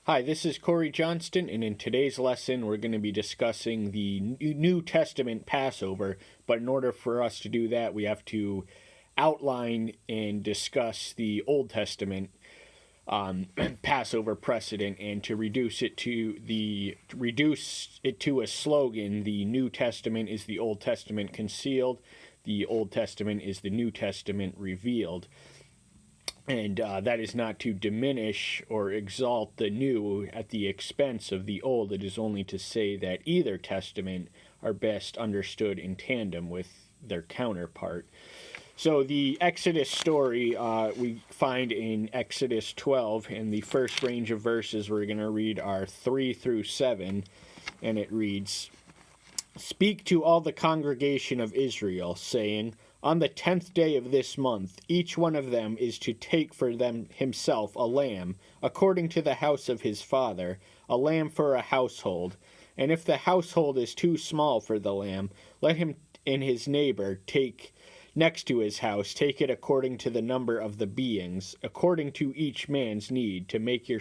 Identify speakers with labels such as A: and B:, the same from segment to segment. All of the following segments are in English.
A: Hi, this is Corey Johnston, and in today's lesson, we're going to be discussing the New Testament Passover. But in order for us to do that, we have to outline and discuss the Old Testament Passover precedent, and to reduce it to a slogan: the New Testament is the Old Testament concealed, the Old Testament is the New Testament revealed. And that is not to diminish or exalt the new at the expense of the old. It is only to say that either testament are best understood in tandem with their counterpart. So the Exodus story we find in Exodus 12, and the first range of verses we're going to read are 3 through 7, and it reads, "Speak to all the congregation of Israel, saying, on the 10th day of this month, each one of them is to take for them himself a lamb, according to the house of his father, a lamb for a household. And if the household is too small for the lamb, let him and his neighbor take next to his house, take it according to the number of the beings, according to each man's need, to make your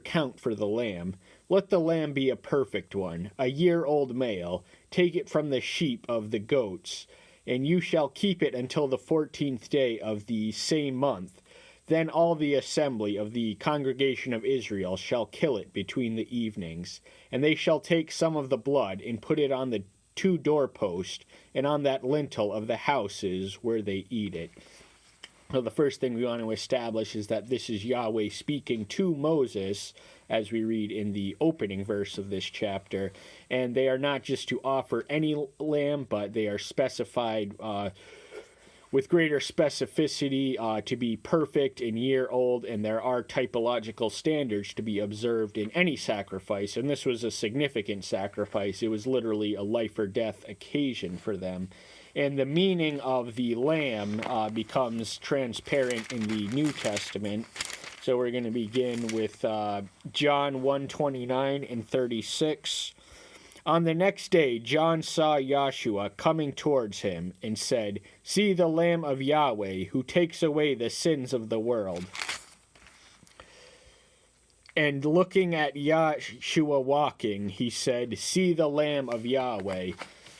A: count for the lamb. Let the lamb be a perfect one, a year-old male. Take it from the sheep of the goats, and you shall keep it until the 14th day of the same month. Then all the assembly of the congregation of Israel shall kill it between the evenings. And they shall take some of the blood and put it on the 2 doorposts and on that lintel of the houses where they eat it." So the first thing we want to establish is that this is Yahweh speaking to Moses, as we read in the opening verse of this chapter. And they are not just to offer any lamb, but they are specified with greater specificity to be perfect and year-old, and there are typological standards to be observed in any sacrifice. And this was a significant sacrifice. It was literally a life-or-death occasion for them. And the meaning of the lamb becomes transparent in the New Testament. So we're going to begin with John 1:29 and 36. "On the next day, John saw Yahshua coming towards him and said, 'See the Lamb of Yahweh, who takes away the sins of the world.' And looking at Yahshua walking, he said, 'See the Lamb of Yahweh.'"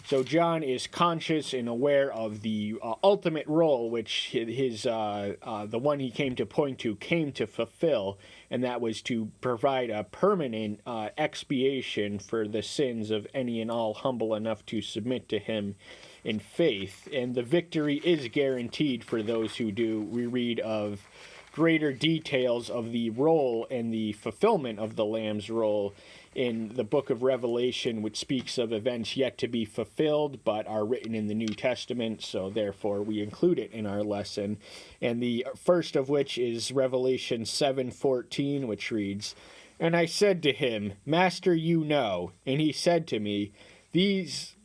A: So John is conscious and aware of the ultimate role which the one he came to point to came to fulfill, and that was to provide a permanent expiation for the sins of any and all humble enough to submit to him in faith. And the victory is guaranteed for those who do. We read of greater details of the role and the fulfillment of the Lamb's role in the book of Revelation, which speaks of events yet to be fulfilled but are written in the New Testament, so therefore we include it in our lesson. And the first of which is Revelation 7:14, which reads, "And I said to him, 'Master, you know.' And he said to me, 'These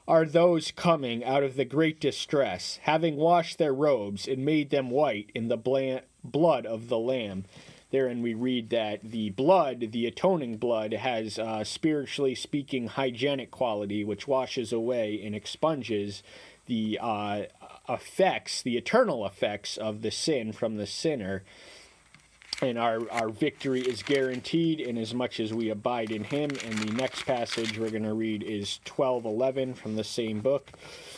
A: are those coming out of the great distress, having washed their robes and made them white in the blood of the Lamb.'" Therein we read that the blood, the atoning blood, has, spiritually speaking, hygienic quality, which washes away and expunges the effects, the eternal effects of the sin from the sinner. And our victory is guaranteed inasmuch as we abide in him. And the next passage we're going to read is 12:11 from the same book,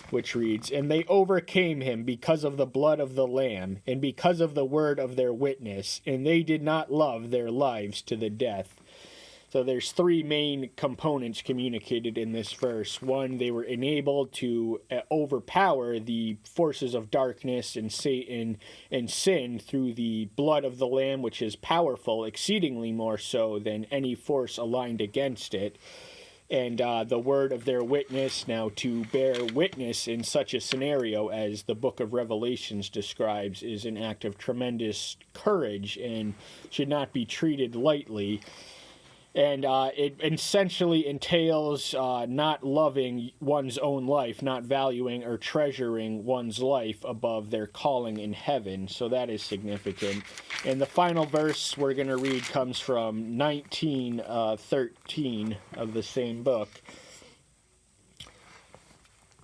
A: which reads, "And they overcame him because of the blood of the Lamb, and because of the word of their witness, and they did not love their lives to the death." So there's 3 main components communicated in this verse. One, they were enabled to overpower the forces of darkness and Satan and sin through the blood of the Lamb, which is powerful, exceedingly more so than any force aligned against it. And the word of their witness, now to bear witness in such a scenario as the book of Revelations describes, is an act of tremendous courage and should not be treated lightly. And it essentially entails not loving one's own life, not valuing or treasuring one's life above their calling in heaven. So that is significant. And the final verse we're going to read comes from 19:13 of the same book.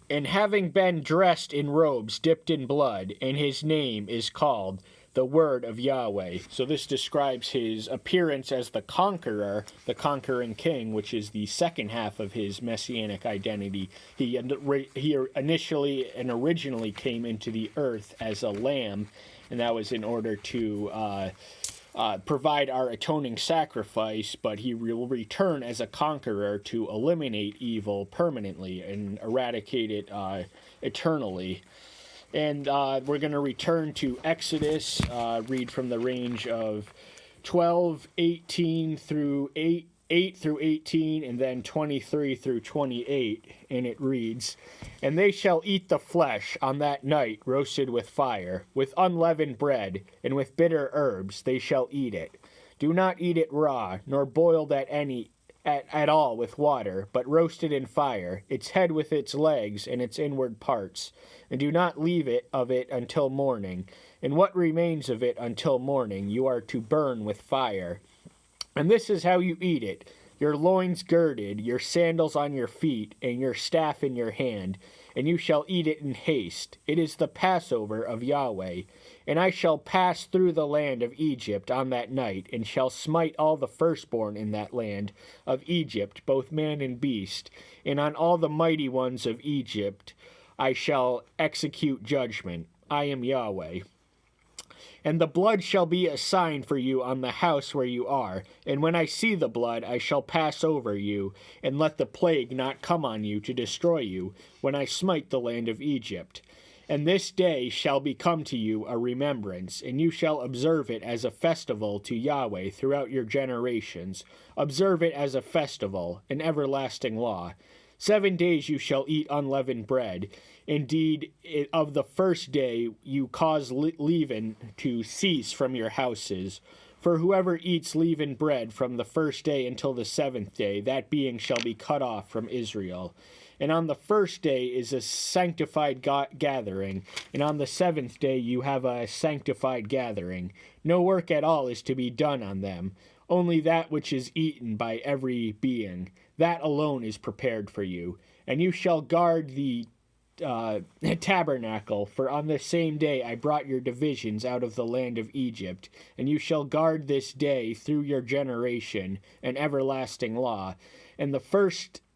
A: "And having been dressed in robes dipped in blood, and his name is called the word of Yahweh. So this describes his appearance as the conqueror, the conquering king, which is the second half of his messianic identity. He initially and originally came into the earth as a lamb, and that was in order to provide our atoning sacrifice, but he will return as a conqueror to eliminate evil permanently and eradicate it eternally. And we're going to return to Exodus, read from the range of 12:18 through 8 through 18, and then 23 through 28, and it reads, "And they shall eat the flesh on that night roasted with fire, with unleavened bread, and with bitter herbs they shall eat it. Do not eat it raw, nor boiled at all with water, but roasted in fire, its head with its legs and its inward parts. And do not leave it of it until morning. And what remains of it until morning you are to burn with fire. And this is how you eat it: your loins girded, your sandals on your feet, and your staff in your hand. And you shall eat it in haste. It is the Passover of Yahweh. And I shall pass through the land of Egypt on that night, and shall smite all the firstborn in that land of Egypt, both man and beast. And on all the mighty ones of Egypt I shall execute judgment. I am Yahweh. And the blood shall be a sign for you on the house where you are. And when I see the blood, I shall pass over you, and let the plague not come on you to destroy you, when I smite the land of Egypt. And this day shall become to you a remembrance, and you shall observe it as a festival to Yahweh throughout your generations. Observe it as a festival, an everlasting law. 7 days you shall eat unleavened bread. Indeed, of the first day you cause leaven to cease from your houses. For whoever eats leavened bread from the first day until the 7th day, that being shall be cut off from Israel. And on the first day is a sanctified gathering, and on the 7th day you have a sanctified gathering. No work at all is to be done on them, only that which is eaten by every being. That alone is prepared for you. And you shall guard the tabernacle, for on the same day I brought your divisions out of the land of Egypt. And you shall guard this day through your generation, an everlasting law. And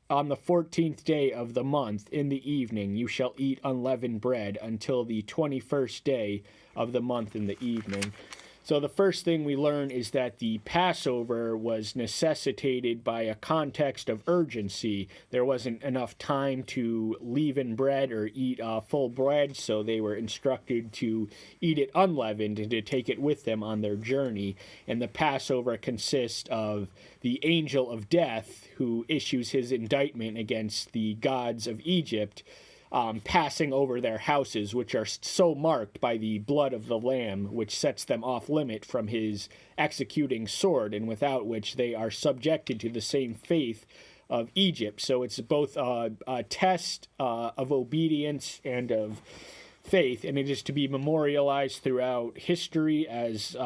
A: on the 14th day of the month, in the evening, you shall eat unleavened bread until the 21st day of the month in the evening." So the first thing we learn is that the Passover was necessitated by a context of urgency. There wasn't enough time to leaven bread or eat full bread, so they were instructed to eat it unleavened and to take it with them on their journey. And the Passover consists of the angel of death, who issues his indictment against the gods of Egypt, passing over their houses, which are so marked by the blood of the Lamb, which sets them off limit from his executing sword, and without which they are subjected to the same fate of Egypt. So it's both a test of obedience and of faith, and it is to be memorialized throughout history as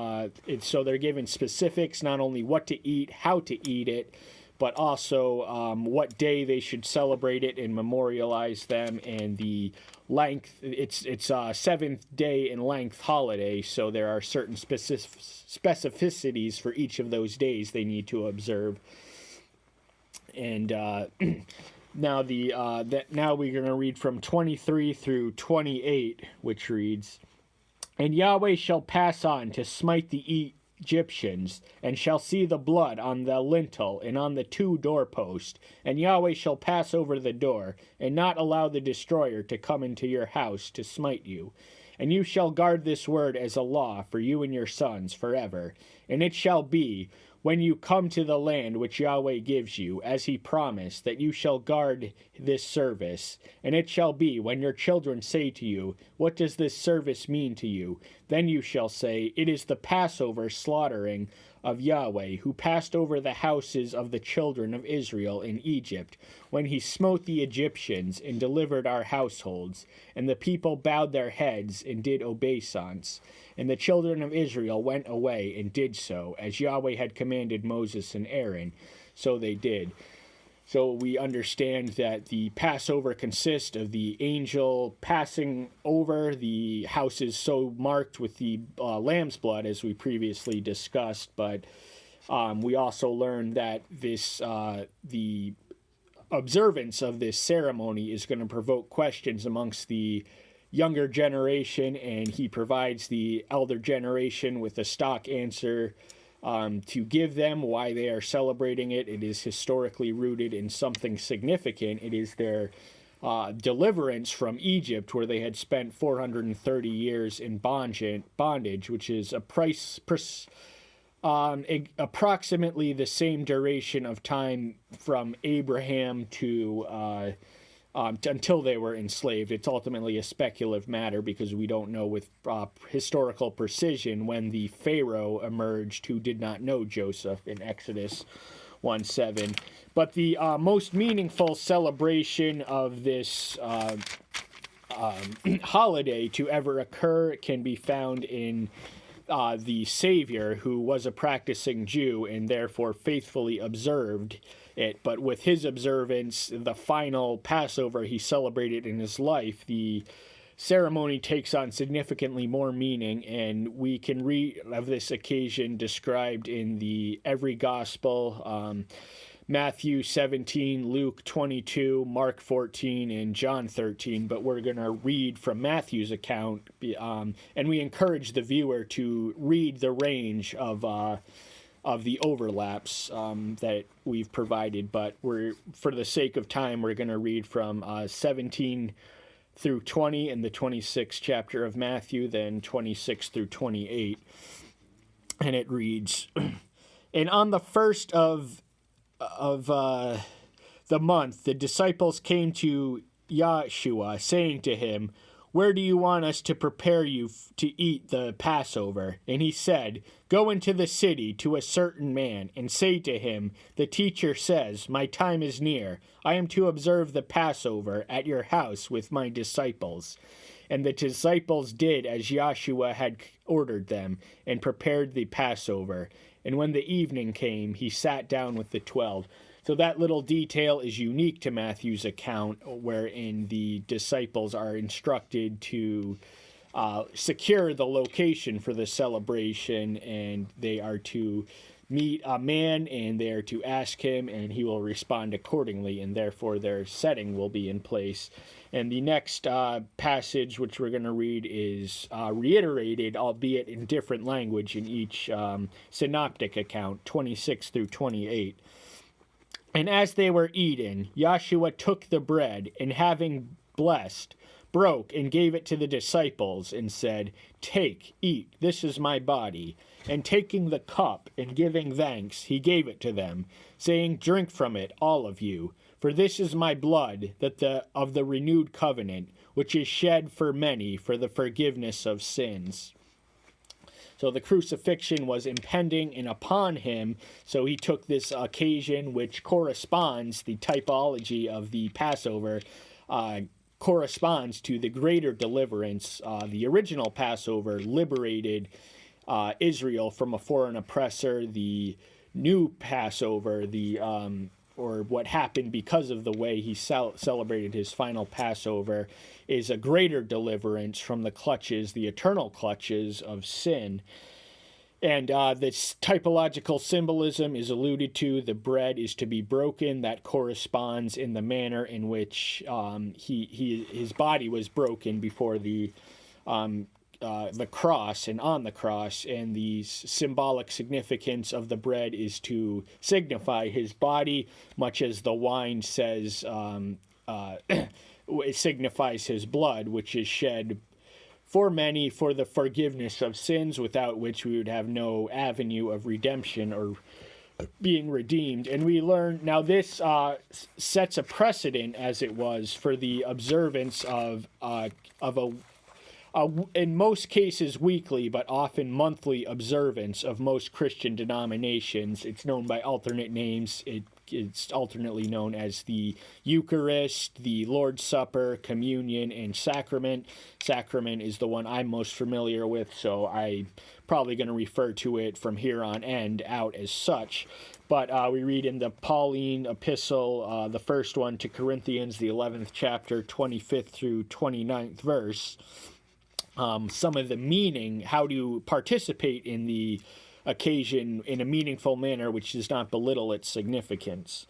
A: so they're given specifics, not only what to eat, how to eat it, but also what day they should celebrate it and memorialize them, and the length. It's a 7th day in length holiday, so there are certain specificities for each of those days they need to observe. And now now we're going to read from 23 through 28, which reads, "And Yahweh shall pass on to smite the Egyptians, and shall see the blood on the lintel and on the 2 doorposts. And Yahweh shall pass over the door, and not allow the destroyer to come into your house to smite you. And you shall guard this word as a law for you and your sons forever. And it shall be, when you come to the land which Yahweh gives you, as he promised, that you shall guard this service. And it shall be, when your children say to you, 'What does this service mean to you?' Then you shall say, 'It is the Passover slaughtering of Yahweh, who passed over the houses of the children of Israel in Egypt, when he smote the Egyptians and delivered our households. And the people bowed their heads and did obeisance. And the children of Israel went away and did so, as Yahweh had commanded Moses and Aaron. So they did." So we understand that the Passover consists of the angel passing over. The house is so marked with the lamb's blood, as we previously discussed. But we also learn that the observance of this ceremony is going to provoke questions amongst the younger generation, and he provides the elder generation with a stock answer to give them why they are celebrating it. It is historically rooted in something significant. It is their deliverance from Egypt, where they had spent 430 years in bondage, which is approximately the same duration of time from Abraham to until they were enslaved. It's ultimately a speculative matter because we don't know with historical precision when the Pharaoh emerged who did not know Joseph in Exodus 1:7. But the most meaningful celebration of this holiday to ever occur can be found in the Savior, who was a practicing Jew and therefore faithfully observed it. But with his observance, the final Passover he celebrated in his life, the ceremony takes on significantly more meaning, and we can read of this occasion described in every gospel, Matthew 17, Luke 22, Mark 14, and John 13, but we're going to read from Matthew's account, and we encourage the viewer to read the range of the overlaps that we've provided, but for the sake of time, we're going to read from 17 through 20 in the 26th chapter of Matthew, then 26 through 28, and it reads, "And on the first of the month, the disciples came to Yahshua, saying to him, 'Where do you want us to prepare you to eat the Passover?' And he said, 'Go into the city to a certain man, and say to him, the teacher says, my time is near. I am to observe the Passover at your house with my disciples.' And the disciples did as Yahshua had ordered them, and prepared the Passover. And when the evening came, he sat down with the 12. So that little detail is unique to Matthew's account, wherein the disciples are instructed to secure the location for the celebration, and they are to meet a man, and they are to ask him, and he will respond accordingly, and therefore their setting will be in place. And the next passage, which we're going to read, is reiterated, albeit in different language, in each synoptic account, 26 through 28. And as they were eating, Yahshua took the bread, and having blessed, broke and gave it to the disciples, and said, 'Take, eat, this is my body.' And taking the cup and giving thanks, he gave it to them, saying, 'Drink from it, all of you, for this is my blood of the renewed covenant, which is shed for many for the forgiveness of sins.'" So the crucifixion was impending and upon him, so he took this occasion, which corresponds, the typology of the Passover, corresponds to the greater deliverance. The original Passover liberated Israel from a foreign oppressor. The new Passover, or what happened because of the way he celebrated his final Passover, is a greater deliverance from the eternal clutches of sin. And this typological symbolism is alluded to. The bread is to be broken. That corresponds in the manner in which his body was broken before the cross and on the cross, and the symbolic significance of the bread is to signify his body, much as the wine says it signifies his blood, which is shed for many for the forgiveness of sins, without which we would have no avenue of redemption or being redeemed. And we learn now this sets a precedent, as it was, for the observance of in most cases weekly, but often monthly observance of most Christian denominations. It's known by alternate names. It it's alternately known as the Eucharist, the Lord's Supper, Communion, and Sacrament. Sacrament is the one I'm most familiar with, so I'm probably going to refer to it from here on out as such. But we read in the Pauline epistle, the first one to Corinthians, the 11th chapter, 25th through 29th verse, some of the meaning, how to participate in the occasion in a meaningful manner, which does not belittle its significance.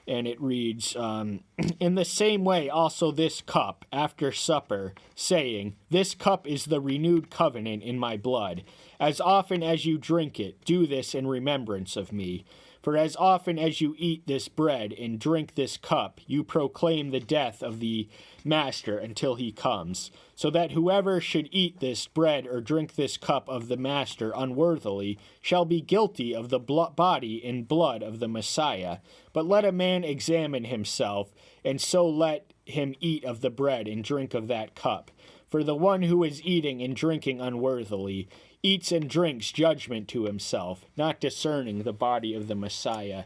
A: And it reads, in the same way also this cup after supper, saying, this cup is the renewed covenant in my blood. As often as you drink it, do this in remembrance of me. For as often as you eat this bread and drink this cup, you proclaim the death of the Master until he comes. So that whoever should eat this bread or drink this cup of the Master unworthily shall be guilty of the body and blood of the Messiah. But let a man examine himself, and so let him eat of the bread and drink of that cup. For the one who is eating and drinking unworthily eats and drinks judgment to himself, not discerning the body of the Messiah.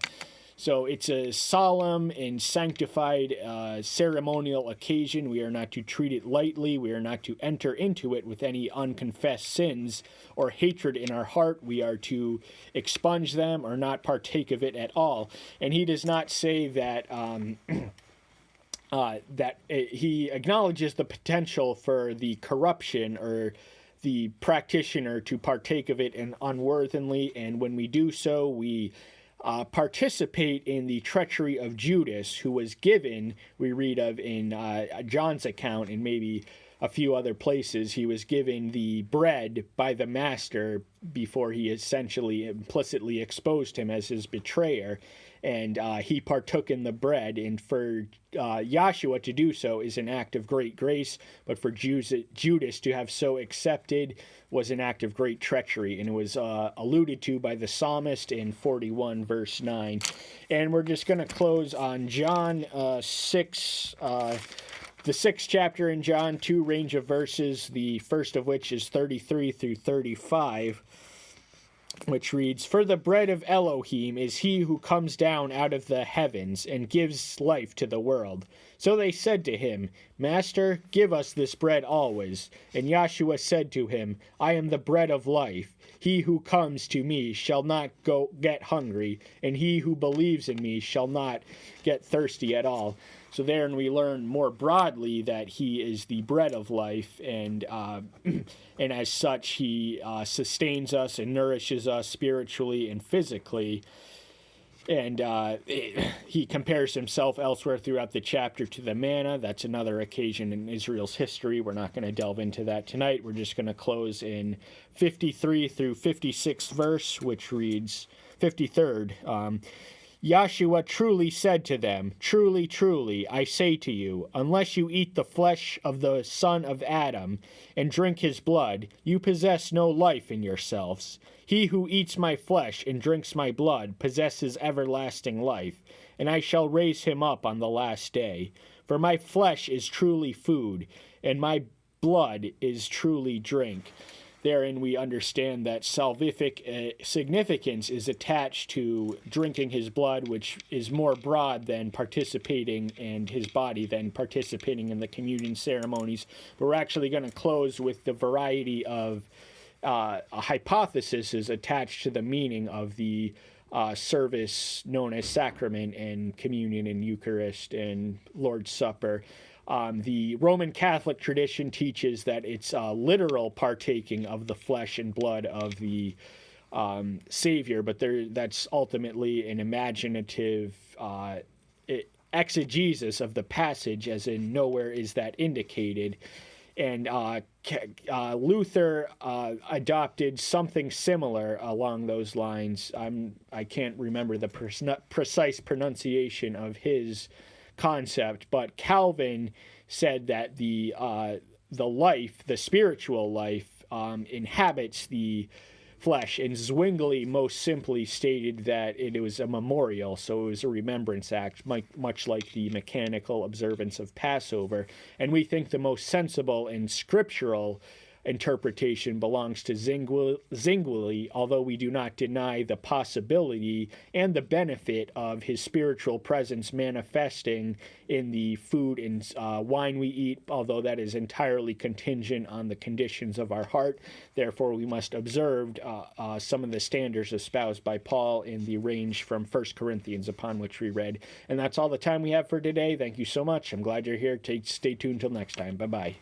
A: So it's a solemn and sanctified ceremonial occasion. We are not to treat it lightly. We are not to enter into it with any unconfessed sins or hatred in our heart. We are to expunge them or not partake of it at all. And he does not say that he acknowledges the potential for the corruption or the practitioner to partake of it unworthily, and when we do so, we participate in the treachery of Judas, who was given, we read of in John's account and maybe a few other places, he was given the bread by the Master before he essentially implicitly exposed him as his betrayer. And he partook in the bread, and for Yahshua to do so is an act of great grace, but for Judas to have so accepted was an act of great treachery, and it was alluded to by the psalmist in 41 verse 9. And we're just going to close on John 6, the 6th chapter in John, 2 range of verses, the first of which is 33 through 35. Which reads, for the bread of Elohim is he who comes down out of the heavens and gives life to the world. So they said to him, Master, give us this bread always. And Yahshua said to him, I am the bread of life. He who comes to me shall not get hungry, and he who believes in me shall not get thirsty at all. So therein we learn more broadly that he is the bread of life, and as such he sustains us and nourishes us spiritually and physically. And he compares himself elsewhere throughout the chapter to the manna. That's another occasion in Israel's history. We're not going to delve into that tonight. We're just going to close in 53 through 56th verse, which reads, 53rd, Yahshua truly said to them, truly, truly, I say to you, unless you eat the flesh of the son of Adam and drink his blood, you possess no life in yourselves. He who eats my flesh and drinks my blood possesses everlasting life, and I shall raise him up on the last day. For my flesh is truly food, and my blood is truly drink. Therein we understand that salvific significance is attached to drinking his blood, which is more broad than participating, and his body than participating in the communion ceremonies. But we're actually going to close with the variety of hypotheses attached to the meaning of the service known as sacrament and communion and Eucharist and Lord's Supper. The Roman Catholic tradition teaches that it's literal partaking of the flesh and blood of the Savior, but that's ultimately an imaginative exegesis of the passage, as in nowhere is that indicated. And Luther adopted something similar along those lines. I can't remember the precise pronunciation of his concept, but Calvin said that the life, the spiritual life, inhabits the flesh, and Zwingli most simply stated that it was a memorial, so it was a remembrance act, much like the mechanical observance of Passover. And we think the most sensible and scriptural interpretation belongs to Zwingli, although we do not deny the possibility and the benefit of his spiritual presence manifesting in the food and wine we eat, although that is entirely contingent on the conditions of our heart. Therefore, we must observe some of the standards espoused by Paul in the range from 1 Corinthians upon which we read. And that's all the time we have for today. Thank you so much. I'm glad you're here. Stay tuned till next time. Bye-bye.